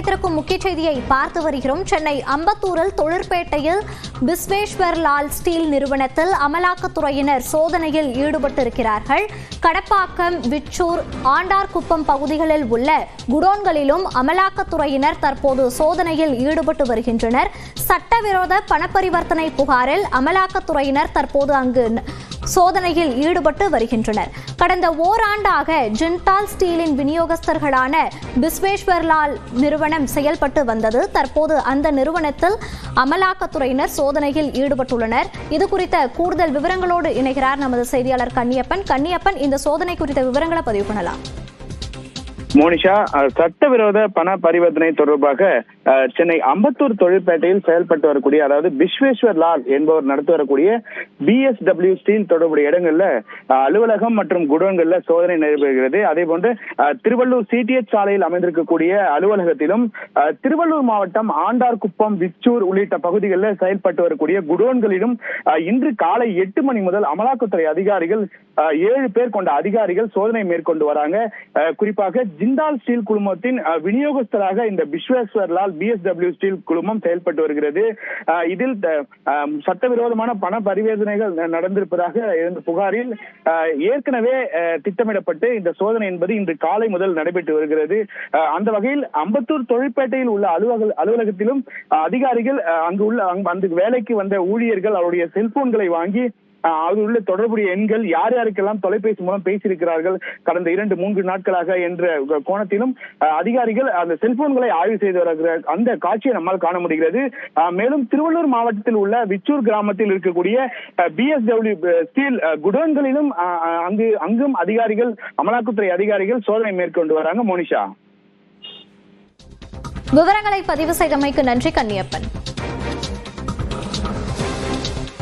கிடைத்திருக்கும் முக்கிய செய்தியை பார்த்து வருகிறோம். சென்னை அம்பத்தூரில் தொழிற்பேட்டையில் விஸ்வேஸ்வர்லால் ஸ்டீல் நிறுவனத்தில் அமலாக்கத்துறையினர் சோதனையில் ஈடுபட்டிருக்கிறார்கள். கடப்பாக்கம், விச்சூர், ஆண்டார்குப்பம் பகுதிகளில் உள்ள குடோன்களிலும் அமலாக்கத்துறையினர் தற்போது சோதனையில் ஈடுபட்டு வருகின்றனர். சட்டவிரோத பணப்பரிவர்த்தனை புகாரில் அமலாக்கத்துறையினர் தற்போது அங்கு சோதனையில் ஈடுபட்டு வருகின்றனர். கடந்த ஓராண்டாக ஜிண்டால் ஸ்டீலின் விநியோகஸ்தர்களான விஸ்வேஸ்வர்லால் நிறுவனம் செயல்பட்டு வந்தது. தற்போது அந்த நிறுவனத்தில் அமலாக்கத்துறையினர் சோதனையில் ஈடுபட்டுள்ளனர். இது குறித்த கூடுதல் விவரங்களோடு இணைகிறார் நமது செய்தியாளர் கன்னியப்பன். இந்த சோதனை குறித்த விவரங்களை பதிவு பண்ணலாம். மோனிஷா, சட்டவிரோத பண பரிவர்த்தனை தொடர்பாக சென்னை அம்பத்தூர் தொழிற்பேட்டையில் செயல்பட்டு வரக்கூடிய, அதாவது விஸ்வேஸ்வர்லால் என்பவர் நடத்தி வரக்கூடிய BSW ஸ்டீல் தொடர்புடைய இடங்கள்ல அலுவலகம் மற்றும் குடோன்கள்ல சோதனை நடைபெறுகிறது. அதே போன்று திருவள்ளூர் CTH சாலையில் அமைந்திருக்கக்கூடிய அலுவலகத்திலும், திருவள்ளூர் மாவட்டம் ஆண்டார்குப்பம், விச்சூர் உள்ளிட்ட பகுதிகளில் செயல்பட்டு வரக்கூடிய குடோன்களிலும் இன்று காலை 8 மணி முதல் அமலாக்கத்துறை அதிகாரிகள் 7 பேர் கொண்ட அதிகாரிகள் சோதனை மேற்கொண்டு வராங்க. குறிப்பாக ஜிண்டால் ஸ்டீல் குழுமத்தின் விநியோகஸ்தராக இந்த விஸ்வேஸ்வர்லால் BSW ஸ்டீல் குழுமம் செயல்பட்டு வருகிறது. இதில் சட்டவிரோதமான பண பரிவர்த்தனைகள் நடந்திருப்பதாக இருந்த புகாரில் ஏற்கனவே திட்டமிடப்பட்டு இந்த சோதனை என்பது இன்று காலை முதல் நடைபெற்று வருகிறது. அந்த வகையில் அம்பத்தூர் தொழிற்பேட்டையில் உள்ள அலுவலகத்திலும் அதிகாரிகள் அந்த வேலைக்கு வந்த ஊழியர்கள் அவருடைய செல்போன்களை வாங்கி அதில் உள்ள தொடர்புடைய எண்கள், யார் யாருக்கெல்லாம் தொலைபேசி மூலம் பேசியிருக்கிறார்கள் கடந்த 2-3 நாட்களாக என்ற கோணத்திலும் அதிகாரிகள் அந்த செல்போன்களை ஆய்வு செய்து வருகிற அந்த காட்சியை நம்மால் காண முடிகிறது. மேலும் திருவள்ளூர் மாவட்டத்தில் உள்ள விச்சூர் கிராமத்தில் இருக்கக்கூடிய BSW ஸ்டீல் குடோன்களிலும் அங்கும் அதிகாரிகள், அமலாக்கத்துறை அதிகாரிகள் சோதனை மேற்கொண்டு வராங்க. மோனிஷா, விவரங்களை பதிவு செய்தமைக்கு நன்றி கன்னியப்பன்.